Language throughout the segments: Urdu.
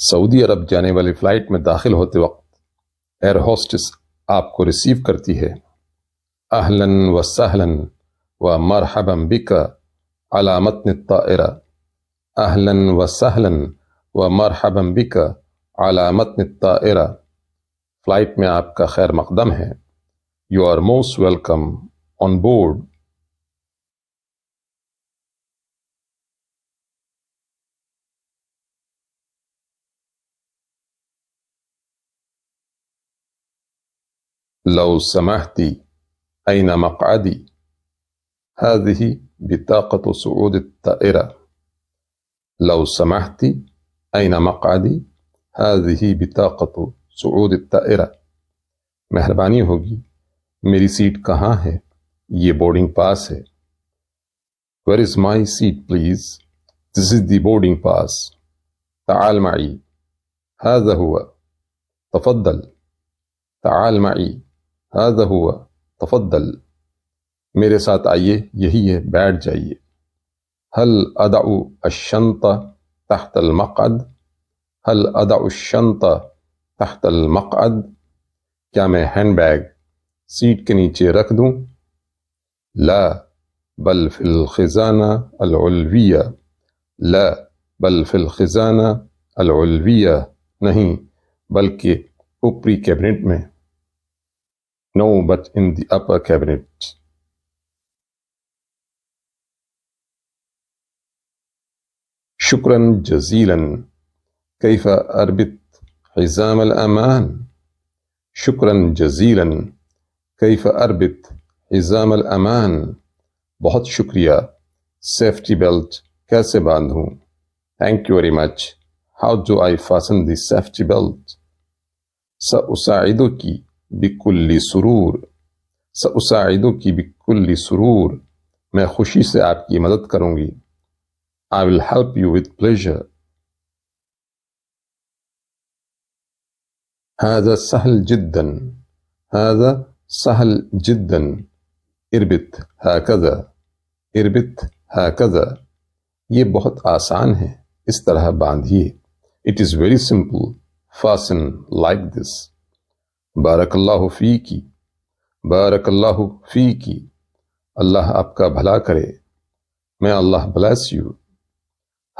سعودی عرب جانے والی فلائٹ میں داخل ہوتے وقت ایئر ہوسٹس آپ کو ریسیو کرتی ہے۔ اہلاً و سہلاً و مرحبا بک علی متن الطائرہ، اہلاً و سہلاً و مرحبا بک علی متن الطائرہ، فلائٹ میں آپ کا خیر مقدم ہے۔ You are most welcome on board. لو سمحت أين مقعدي؟ هذه بطاقة صعود الطائرة. لو سمحت أين مقعدي؟ هذه بطاقة صعود الطائرة. مہربانی ہوگی میری سیٹ کہاں ہے؟ یہ بورڈنگ پاس ہے۔ Where is my seat please? This is the boarding pass. تعال معي، هذا هو. تفضل. تعال معي، هذا هو. تفضل. میرے ساتھ آئیے، یہی ہے، بیٹھ جائیے۔ هل أضع الشنطة تحت المقعد؟ هل أضع الشنطة تحت المقعد؟ کیا میں ہینڈ بیگ سیٹ کے نیچے رکھ دوں؟ لا بل في الخزانة العلوية. لا بل في الخزانة العلوية. نہیں بلکہ اوپری کیبنٹ میں۔ No but in the upper cabinet. شكرا جزيلا. كيف أربط حزام الأمان؟ شكرا جزيلا. كيف أربط حزام الأمان؟ بہت شکریہ، سیفٹی بیلٹ کیسے باندھوں؟ Thank you very much. How do I fasten the safety belt? سأساعدك بكل سرور. سأساعدك بكل سرور. میں خوشی سے آپ کی مدد کروں گی۔ I will help you with pleasure. هذا سهل جدا. هذا سهل جدا. اربط هكذا. اربط هكذا. یہ بہت آسان ہے، اس طرح باندھیے۔ It is very simple. Fasten like this. بارک اللہ فیکی. بارک اللہ فیکی. اللہ آپ کا بھلا کرے۔ May Allah bless you.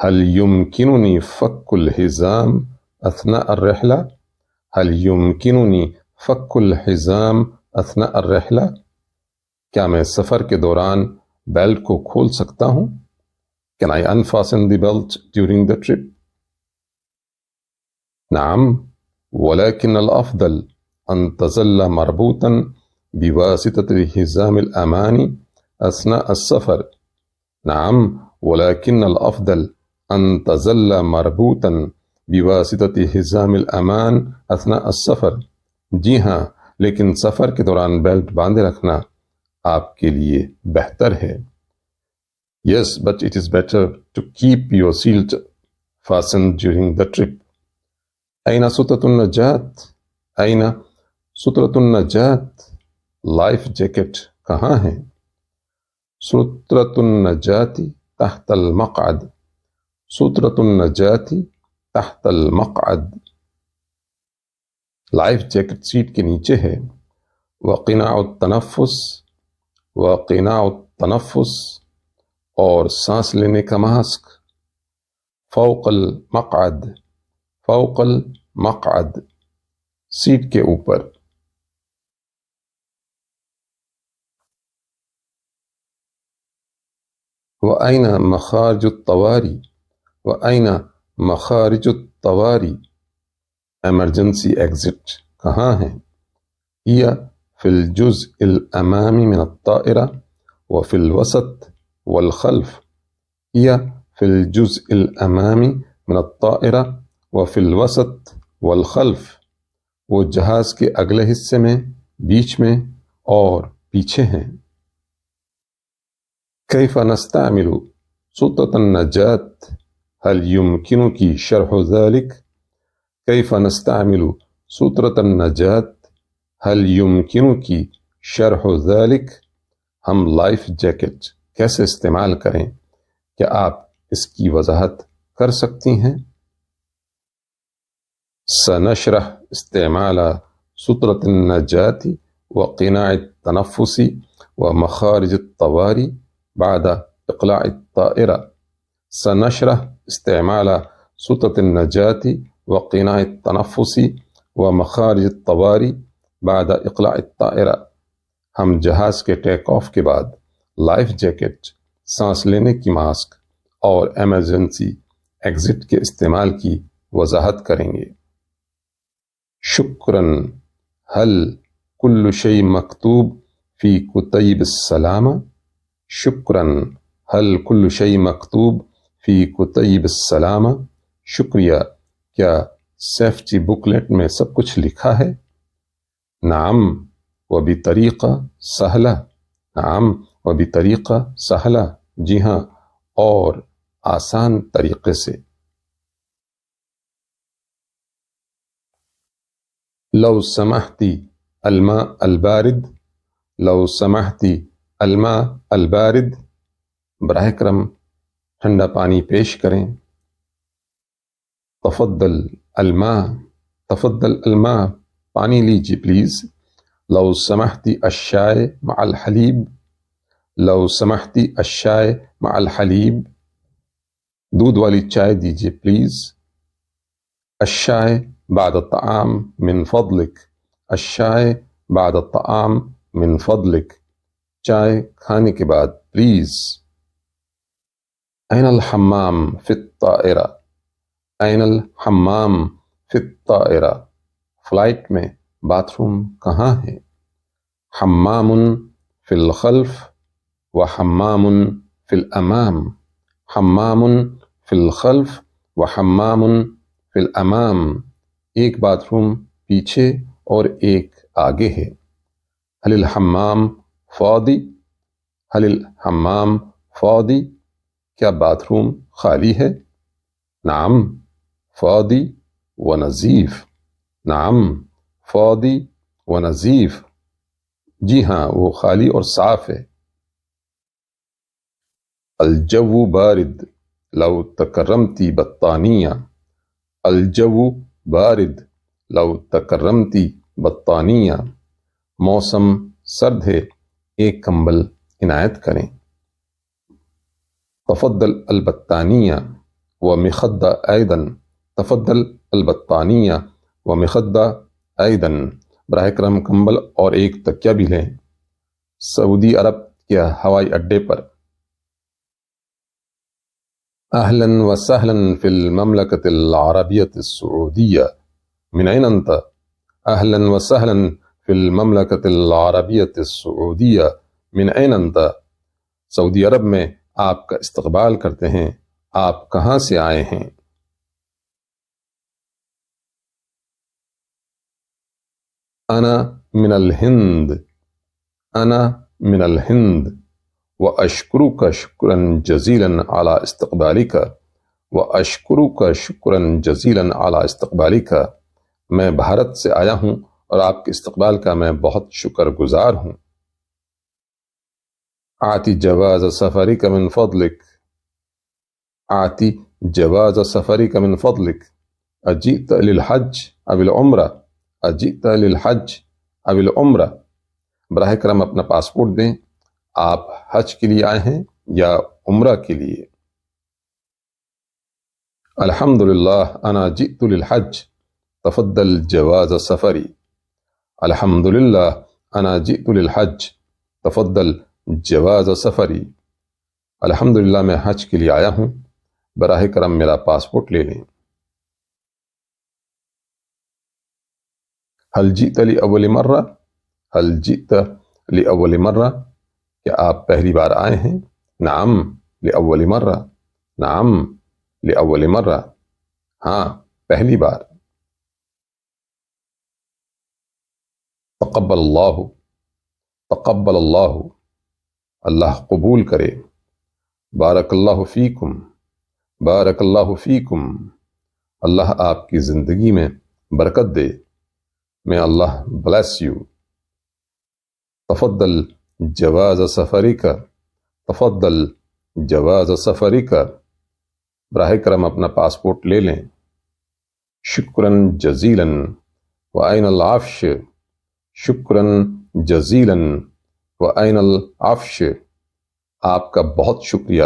هل يمكنني فك الحزام أثناء الرحلة؟ هل يمكنني فك الحزام أثناء الرحلة؟ کیا میں سفر کے دوران بیلٹ کو کھول سکتا ہوں؟ Can I unfasten the belt during the trip? نعم، ولكن الأفضل أن تظل مربوطا بواسطة حزام الأمان أثناء السفر. نعم، ولكن الأفضل أن تظل مربوطا بواسطة حزام الأمان أثناء السفر. جی ہاں، لیکن سفر کے دوران بیلٹ باندھے رکھنا آپ کے لیے بہتر ہے۔ Yes, but it is better to keep your seat fastened during the trip. أين سترة النجاة؟ أين سترة النجاة؟ لائف جیکٹ کہاں ہے؟ سترة النجاة تحت المقعد. سترة النجاة تحت المقعد. لائف جیکٹ سیٹ کے نیچے ہے۔ وقناع التنفس. وقناع التنفس. اور سانس لینے کا ماسک۔ فوق المقعد. فوق المقعد. سیٹ کے اوپر۔ وأين مخارج الطوارئ؟ وأين مخارج الطوارئ؟ ایمرجنسی ایگزٹ کہاں ہے؟ هي في الجزء الأمامي من الطائرة وفي الوسط والخلف. هي في الجزء الأمامي من الطائرة وفي الوسط والخلف. وہ جہاز کے اگلے حصے میں، بیچ میں اور پیچھے ہیں۔ كيف نستعمل سترة النجاة؟ هل يمكنك شرح ذلك؟ كيف نستعمل سترة النجاة؟ هل يمكنك شرح ذلك؟ ہم لائف جیکٹ کیسے استعمال کریں؟ کیا آپ اس کی وضاحت کر سکتی ہیں؟ سنشرح استعمال سترة النجاة وقناع التنفس ومخارج الطوارئ بعد إقلاع الطائرة. سنشرح استعمال سترة النجاة وقناع التنفس ومخارج الطوارئ بعد إقلاع الطائرة. ہم جہاز کے ٹیک آف کے بعد لائف جیکٹ، سانس لینے کی ماسک اور ایمرجنسی ایگزٹ کے استعمال کی وضاحت کریں گے. شکراً. هل كل شيء مكتوب في كتيب السلامة؟ شکراً. هل كل شيء مكتوب في كتيب السلامة؟ شکریہ. کیا سیفٹی بکلیٹ میں سب کچھ لکھا ہے؟ نعم وبطریقہ سہلہ. نعم وبطریقہ سہلہ. جی ہاں، اور آسان طریقے سے. لو سمحتی الماء البارد. لو سمحتی الماء البارد. براہ کرم ٹھنڈا پانی پیش کریں. تفضل الماء. تفضل الماء. پانی لیجیے پلیز. لو سمحتی الشاي مع الحليب. لو سمحتی الشاي مع الحليب. دودھ والی چائے دیجیے پلیز. الشاي بعد الطعام من فضلك. الشاي بعد الطعام من فضلك. چائے کھانے کے بعد پلیز. أين الحمام في الطائرة؟ أين الحمام في الطائرة؟ فلائٹ میں باتھ روم کہاں ہے؟ حمام في الخلف وحمام في الأمام. حمام في الخلف وحمام في الأمام. ایک باتھ روم پیچھے اور ایک آگے ہے. هل الحمام فاضي؟ هل الحمام فاضي؟ کیا باتھ روم خالی ہے؟ نعم فاضي ونظيف. نعم فاضي ونظيف. جی ہاں، وہ خالی اور صاف ہے. الجو بارد لو تكرمتي بطانية. الجو بارد لو تكرمتي بطانية. موسم سرد ہے، ایک کمبل عنایت کریں. تفضل البطانية ومخدة أيضا. تفضل البطانية ومخدة أيضا. براہ کرم کمبل اور ایک تکیہ بھی لیں. سعودی عرب کے ہوائی اڈے پر. أهلا وسهلا في المملكة العربية السعودية. من أين أنت؟ أهلا وسهلا في المملكة العربية السعودية. من أين أنت؟ سعودی عرب میں آپ کا استقبال کرتے ہیں. آپ کہاں سے آئے ہیں؟ أنا من الهند. أنا من الهند. وأشكرك شكرا جزيلا على استقبالك. وأشكرك شكرا جزيلا على استقبالك. میں بھارت سے آیا ہوں اور آپ کے استقبال کا میں بہت شکر گزار ہوں. آتی جواز سفرك من فضلك. آتی جواز سفرك من فضلك. أجئت للحج أو العمرة؟ أجئت للحج أو العمرة. براہ کرم اپنا پاسپورٹ دیں. آپ حج کے لیے آئے ہیں یا عمرہ کے لیے؟ الحمدللہ أنا جئت للحج. تفضل جواز سفری. الحمدللہ أنا جئت للحج. تفضل جواز سفری. الحمدللہ میں حج کے لیے آیا ہوں، براہ کرم میرا پاسپورٹ لے لیں. هل جئت لأول مرة؟ هل جئت لأول مرة؟ کیا آپ پہلی بار آئے ہیں؟ نعم لأول مرة. نعم لأول مرة. ہاں، پہلی بار. تقبل اللہ. تقبل اللہ. اللہ قبول کرے. بارک اللہ فیکم. بارک اللہ فیکم. اللہ آپ کی زندگی میں برکت دے. May Allah bless you. تفضل جواز سفرك. تفضل جواز سفرك. براہ کرم اپنا پاسپورٹ لے لیں. شکرا جزیلا وأين العفش شکرا جزیلا وأين العفش آپ کا بہت شکریہ،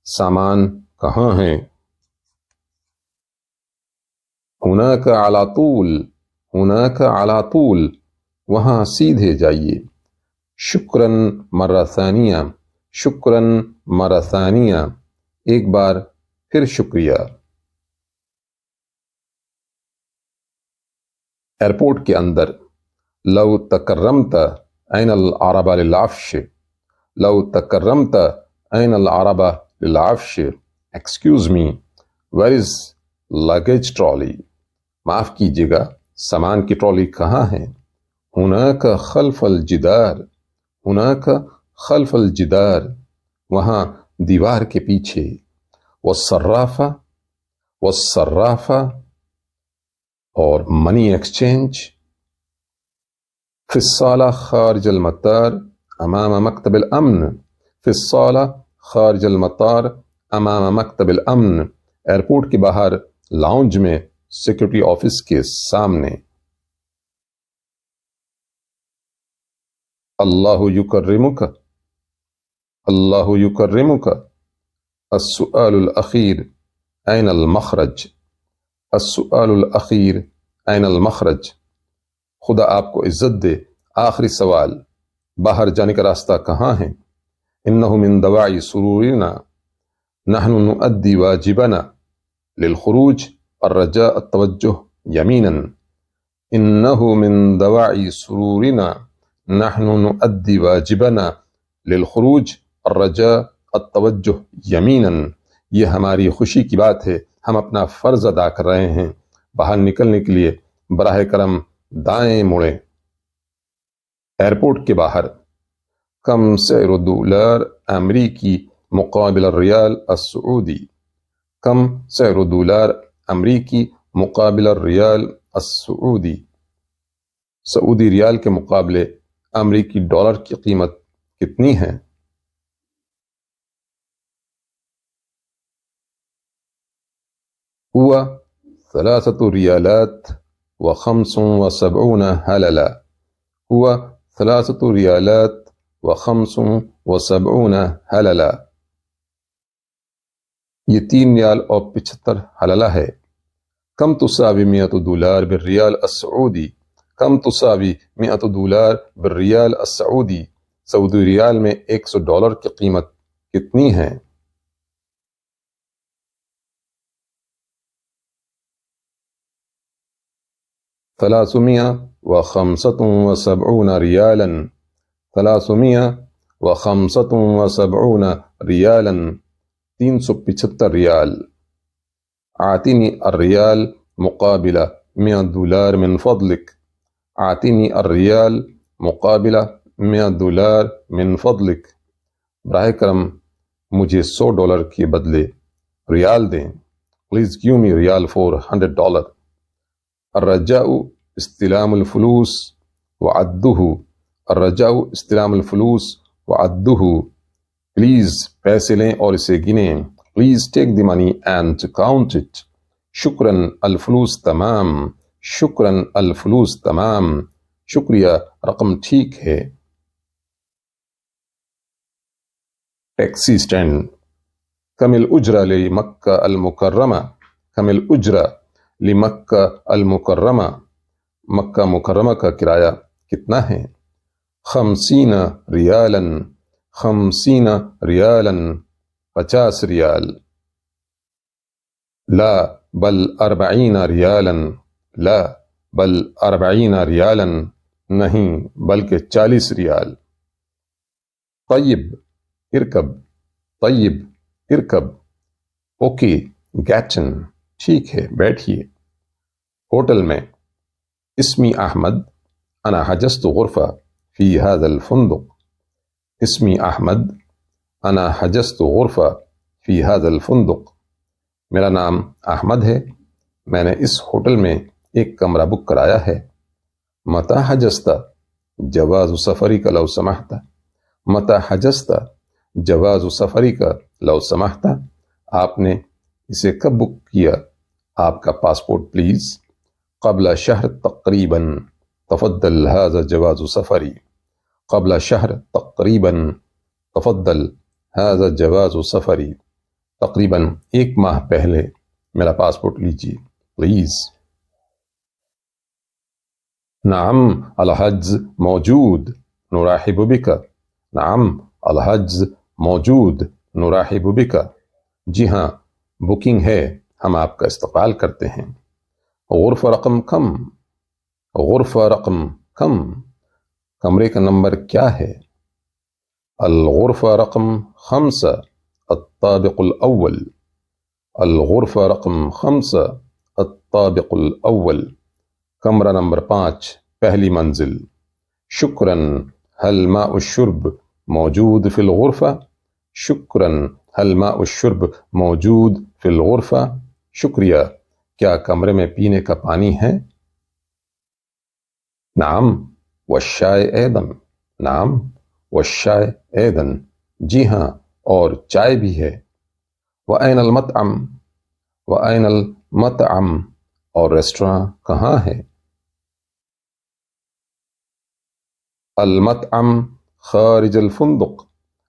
سامان کہاں ہے؟ هناك على طول هناك على طول وہاں سیدھے جائیے، شکرا مرہ ثانیہ شکرا مرہ ثانیہ ایک بار پھر شکریہ۔ ایئرپورٹ کے اندر لو تکرمت أين العرب للعفش لو تکرمت أين العرب للعفش excuse me where is luggage trolley معاف کیجیے گا سامان کی ٹرالی کہاں ہے؟ هناك خلف الجدار هناك خلف الجدار وہاں دیوار کے پیچھے۔ والصرافہ والصرافہ اور منی ایکسچینج۔ في الصالة خارج المطار أمام مكتب الأمن في الصالة خارج المطار أمام مكتب الأمن ایئرپورٹ کے باہر لاؤنج میں سیکورٹی آفس کے سامنے۔ اللہ یکرمک اللہ یکرمک السؤال الأخير أين المخرج السؤال الأخير أين المخرج خدا آپ کو عزت دے آخری سوال باہر جانے کا راستہ کہاں ہے؟ انہ من دواعی سرورنا نحن نؤدی واجبنا للخروج الرجاء التوجہ یمینا انہ من دواعی سرورنا نحن نؤدی واجبنا للخروج الرجاء التوجہ یمینا یہ ہماری خوشی کی بات ہے، ہم اپنا فرض ادا کر رہے ہیں، باہر نکلنے کے لیے براہ کرم دائیں مڑیں۔ ایئرپورٹ کے باہر کم سعر دولار امریکی مقابل الریال السعودی کم سعر دولار امریکی مقابل الریال السعودی سعودی ریال کے مقابلے امریکی ڈالر کی قیمت کتنی ہے؟ ہوا 3 ریالات و75 هللا هو 3 ریالات و75 هللا یہ 3 ریال اور 75 حللہ ہے۔ کم تساوی 100 دولار بالریال السعودی کم تساوی 100 دولار بالریال السعودی سعودی ریال میں 100 ڈالر کی قیمت کتنی ہے؟ ثلاثمائة ريالا 375 ريالا 375 ريال أعطني الريال مقابل 100 دولار من فضلك أعطني الريال مقابل 100 دولار من فضلك براہ کرم مجھے 100 ڈالر کے بدلے ریال دیں۔ Please give me real for $100. الرجاء استلام الفلوس وعده الرجاء استلام الفلوس وعده پلیز پیسے لیں اور اسے گنیں۔ Please take the money and count it. شکراً الفلوس تمام شکراً الفلوس تمام شکریہ رقم ٹھیک ہے۔ ٹیکسی اسٹینڈ کم الأجرة لمکہ المکرمہ کم الأجرة لمکہ المکرمہ مکہ مکرمہ کا کرایہ کتنا ہے؟ 50 ریالا 50 ریالا 50 ریال لا بل 40 ریالا لا بل 40 ریالا نہیں بلکہ 40 ریال۔ طیب ارکب طیب ارکب اوکے گیٹن ٹھیک ہے بیٹھیے۔ ہوٹل میں اسمی احمد انا حجزت غرفہ فی هذا الفندق اسمی احمد انا حجزت غرفہ فی هذا الفندق میرا نام احمد ہے، میں نے اس ہوٹل میں ایک کمرہ بک کرایا ہے۔ متى حجزت جواز سفرك لو سمحت متى حجزت جواز سفرك لو سمحت آپ نے اسے کب بک کیا؟ آپ کا پاسپورٹ پلیز. قبل شہر تقریباً تفضل هذا جواز سفری. قبل شہر تقریباً تفضل هذا جواز سفری. تقریباً 1 ماہ پہلے میرا پاسپورٹ لیجیے پلیز. نعم الحجز موجود نرحب بک. نعم الحجز موجود نرحب بک. جی ہاں بکنگ ہے، ہم آپ کا استقبال کرتے ہیں. غرفہ رقم کم. غرفہ رقم کم. کمرے کا نمبر کیا ہے؟ الغرفہ رقم 5 الطابق الأول. الغرفہ رقم 5 الطابق الأول. کمرہ نمبر 5 پہلی منزل. شکراً هل ماء الشرب موجود فی الغرفہ. شکراً هل ماء الشرب موجود فی الغرفہ. شکریہ، کیا کمرے میں پینے کا پانی ہے؟ نعم والشاي أيضا. نعم والشاي أيضا. جی ہاں اور چائے بھی ہے. وأين المطعم. وأين المطعم. اور ریسٹوراں کہاں ہے؟ المطعم خارج الفندق.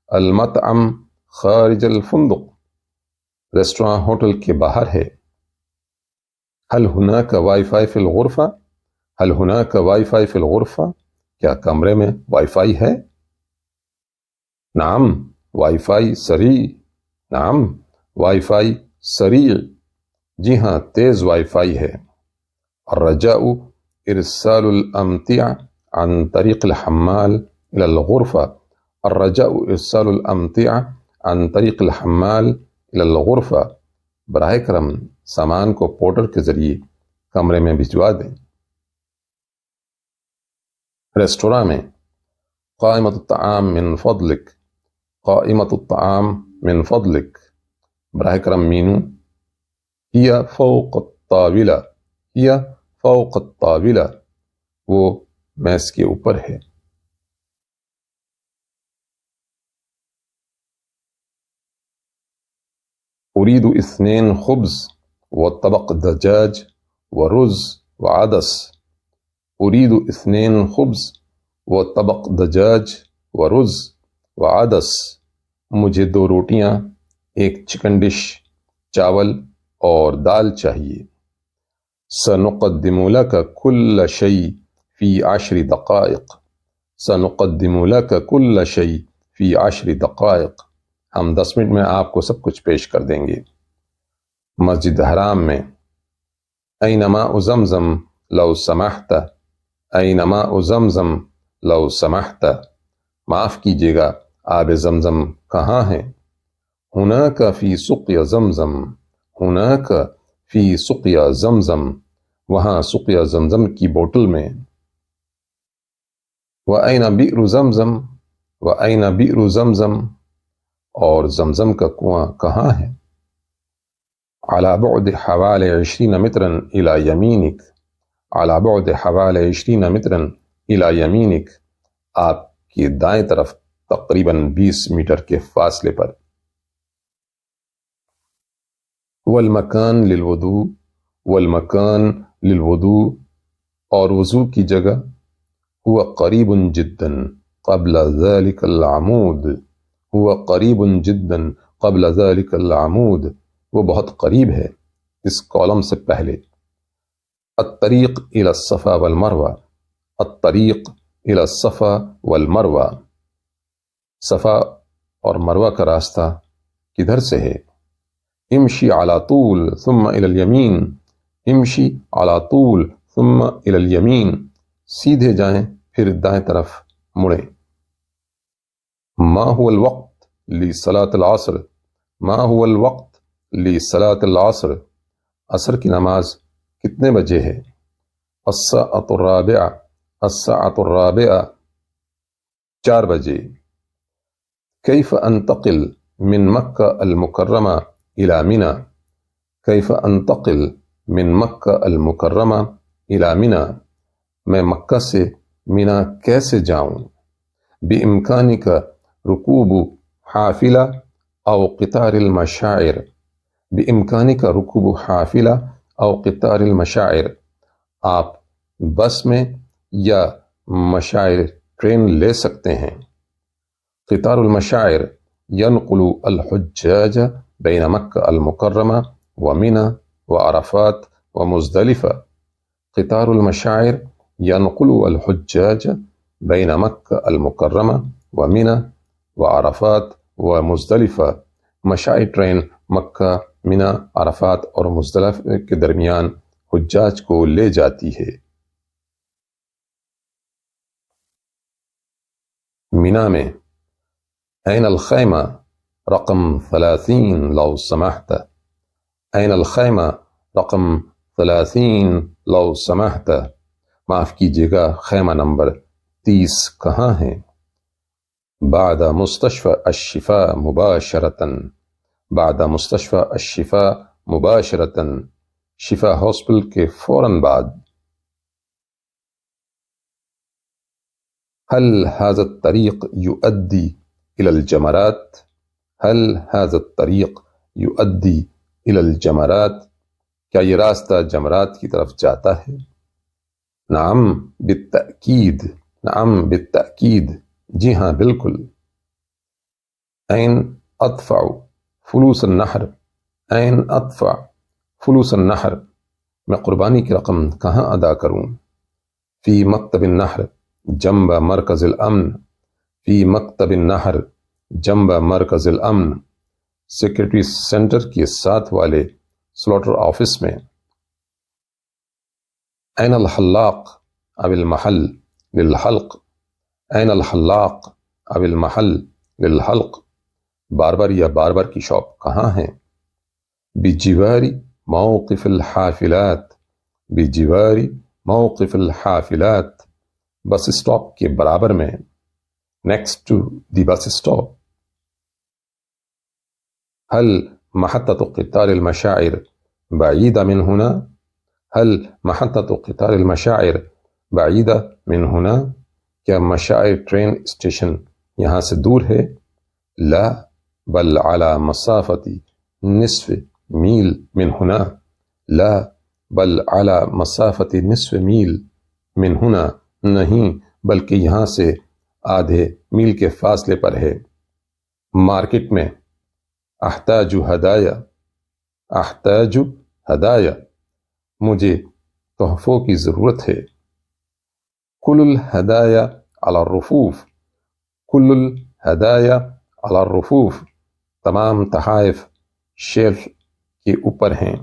المطعم خارج الفندق. ریسٹوراں ہوٹل کے باہر ہے. هل هناك وائی فائی فی الغرفہ. هل هناك وائی فائی فی الغرفہ. کیا کمرے میں وائی فائی ہے؟ نعم وائی فائی سریع. نعم وائی فائی سریع. جی ہاں تیز وائی فائی ہے. الرجاء ارسال الامتعة عن طریق الحمال الى الغرفہ. الرجاء ارسال الامتعة عن طریق الحمال الى الغرفہ. براہ کرم سامان کو پورٹر کے ذریعے کمرے میں بھجوا دیں. ریسٹوراں میں قائمة الطعام من فضلک. قائمة الطعام من فضلک. براہ کرم مینو. هي فوق الطاولة. هي فوق الطاولة. وہ میز کے اوپر ہے. أريد 2 خبز وطبق دجاج ورز وعدس. أريد 2 خبز وطبق دجاج ورز وعدس. مجھے 2 روٹیاں، 1 چکن ڈش، چاول اور دال چاہیے. سنقدم لك كل شيء في 10 دقائق. سنقدم لك كل شيء في 10 دقائق. ہم 10 منٹ میں آپ کو سب کچھ پیش کر دیں گے. مسجد حرام میں أين ماء زمزم لو سمحت. أين ماء زمزم لو سمحت. معاف کیجیے گا آب زمزم کہاں ہے؟ هناك في سقيا زمزم. هناك في سقيا زمزم. وہاں سقيا زمزم کی بوتل میں. وأين بئر زمزم. وأين بئر زمزم. اور زمزم کا کنواں کہاں ہے؟ على بعد حوالي 20 مترا إلى يمينك. على بعد حوالي 20 مترا إلى يمينك. آپ کی دائیں طرف تقریباً 20 میٹر کے فاصلے پر. والمکان للوضوء. والمکان للوضوء. اور وضو کی جگہ. هو قریب جدا قبل ذلك العمود. هو قریب جدا قبل ذلك العمود. وہ بہت قریب ہے اس کالم سے پہلے. الطریق الى الصفا والمروہ. الطریق الى الصفا والمروہ. صفا اور مروہ کا راستہ کدھر سے ہے؟ امشی على طول ثم الى اليمين. امشی على طول ثم الى اليمين. سیدھے جائیں پھر دائیں طرف مڑیں. ما هو الوقت لصلاة العصر. ما هو الوقت لصلاة العصر. عصر کی نماز کتنے بجے ہے؟ الساعة الرابعة. الساعة الرابعة. 4 بجے. كيف أنتقل من مكة المكرمة إلى منى. كيف أنتقل من مكة المكرمة إلى منى. میں مکہ سے منی کیسے جاؤں؟ بإمكانك ركوب حافلة أو قطار المشاعر. بإمكانك ركوب حافلة او قطار المشاعر، آپ بس میں یا مشاعر ٹرین لے سکتے ہیں۔ قطار المشاعر ينقل الحجاج بين مكة المكرمة ومنى وعرفات ومزدلفة۔ قطار المشاعر ينقل الحجاج بين مكة المكرمة ومنى وعرفات ومزدلفة۔ مشاعر ٹرین مکہ، منی، عرفات اور مزدلفہ کے درمیان حجاج کو لے جاتی ہے۔ منی میں أين الخيمة رقم 30 لو سمحت، أين الخيمة رقم 30 لو سمحت، معاف کیجیے گا خیمہ نمبر 30 کہاں ہے؟ بعد مستشفى الشفاء مباشرة، بعد مستشفى الشفاء مباشرة، شفا ہاسپٹل کے فوراً بعد۔ هل هذا الطريق يؤدي إلى الجمرات، هل هذا الطريق يؤدي إلى الجمرات، کیا یہ راستہ جمرات کی طرف جاتا ہے؟ نعم بالتأکید، نعم بالتأکید، جی ہاں بالکل۔ أين أدفع فلوس النحر، أين أدفع فلوس النحر، میں قربانی کی رقم کہاں ادا کروں؟ في مكتب النحر جنب مرکز الامن، في مكتب النحر جنب مرکز الامن، سیکرٹری سینٹر کے ساتھ والے سلوٹر آفس میں۔ أين الحلاق أو المحل للحلق، أين الحلاق أو المحل للحلق، باربر یا باربر کی شاپ کہاں ہے؟ بجوار موقف الحافلات، بجوار موقف الحافلات، بس اسٹاپ کے برابر میں، next to the bus stop۔ هل محطة قطار المشاعر بعيدة من هنا، هل محطة قطار المشاعر بعيدة من هنا، کیا مشاعر ٹرین اسٹیشن یہاں سے دور ہے؟ لا بل على مسافة نصف میل من هنا، لا بل على مسافة نصف میل من هنا، نہیں بلکہ یہاں سے آدھے میل کے فاصلے پر ہے۔ مارکیٹ میں احتاج ہدایا، احتاج ہدایا، مجھے تحفوں کی ضرورت ہے۔ کل الہدایا علی الرفوف، کل الہدایا علی الرفوف، تمام تحائف شیلف کے اوپر ہیں۔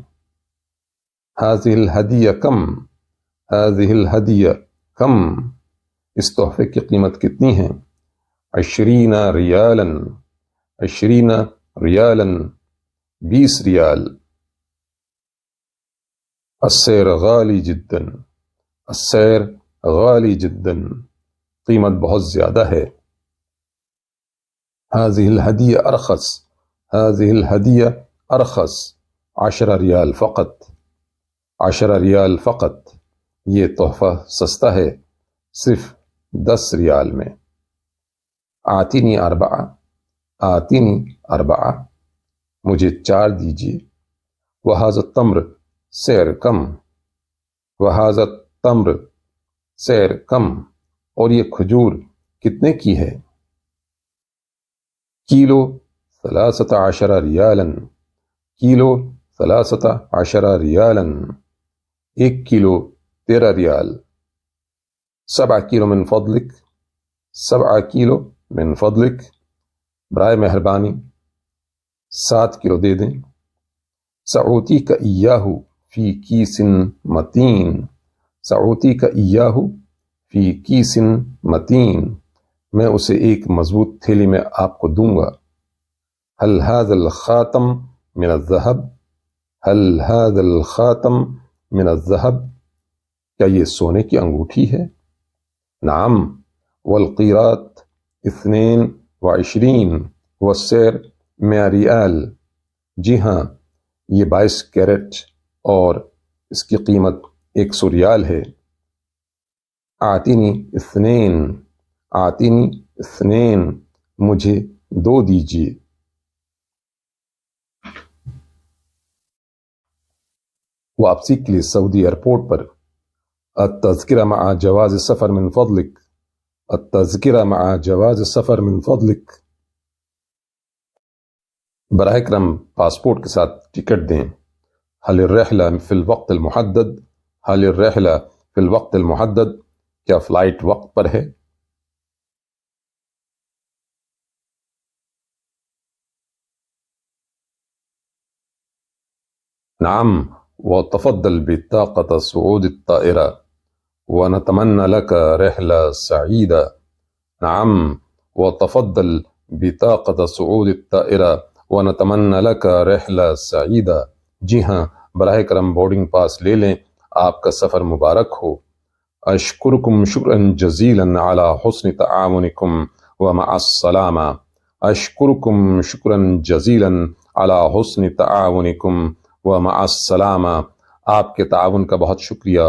هذه الہدیہ کم، هذه الہدیہ کم، اس تحفے کی قیمت کتنی ہے؟ 20 ریالا، 20 ریالا، 20 ریال۔ السعر غالی جدا، السعر غالی جدا، قیمت بہت زیادہ ہے۔ هذه الہدیہ ارخص، هذه الہدیہ ارخص، 10 ریال فقط، 10 ریال فقط، یہ تحفہ سستا ہے صرف 10 ریال میں۔ آتینی 4، آتینی 4، مجھے 4 دیجیے۔ وہذا التمر سعر کم، وہذا التمر سعر کم، اور یہ کھجور کتنے کی ہے؟ کیلو 13 ریالا، کیلو 13 ریالا، 1 کلو 13 ریال۔ 7 کلو من فضلک، 7 کلو من فضلک، برائے مہربانی 7 کلو دے دیں۔ سأعطيك إياه في كيس متين، سأعطيك إياه في كيس متين، میں اسے ایک مضبوط تھیلی میں آپ کو دوں گا۔ هل هذا الخاتم من الذهب، هل هذا الخاتم من الذهب، کیا یہ سونے کی انگوٹھی ہے؟ نعم والقيراط 22 والسعر 100 ریال، جی ہاں یہ 22 کیرٹ اور اس کی قیمت 100 ریال ہے۔ آتینی 2، آتینی 2، مجھے 2 دیجیے۔ واپسی کے لیے سعودی ایئرپورٹ پر التذکرہ مع جواز السفر من فضلک، التذکرہ مع جواز السفر من فضلک، براہ کرم پاسپورٹ کے ساتھ ٹکٹ دیں۔ حل الرحلہ فی الوقت المحدد، حل الرحلہ فی الوقت المحدد، کیا فلائٹ وقت پر ہے؟ نعم، وتفضل بطاقة صعود الطائرة ونتمنى لك رحلة سعيدة. نعم، وتفضل بطاقة صعود الطائرة ونتمنى لك رحلة سعيدة. جی ہاں، براہ کرم بورڈنگ پاس لے لیں، آپ کا سفر مبارک ہو۔ اشکرکم شکرا جزیلا على حسن تعاونکم ومع السلامة. اشکرکم شکرا جزیلا على حسن تعاونکم ومع السلامة. آپ کے تعاون کا بہت شکریہ۔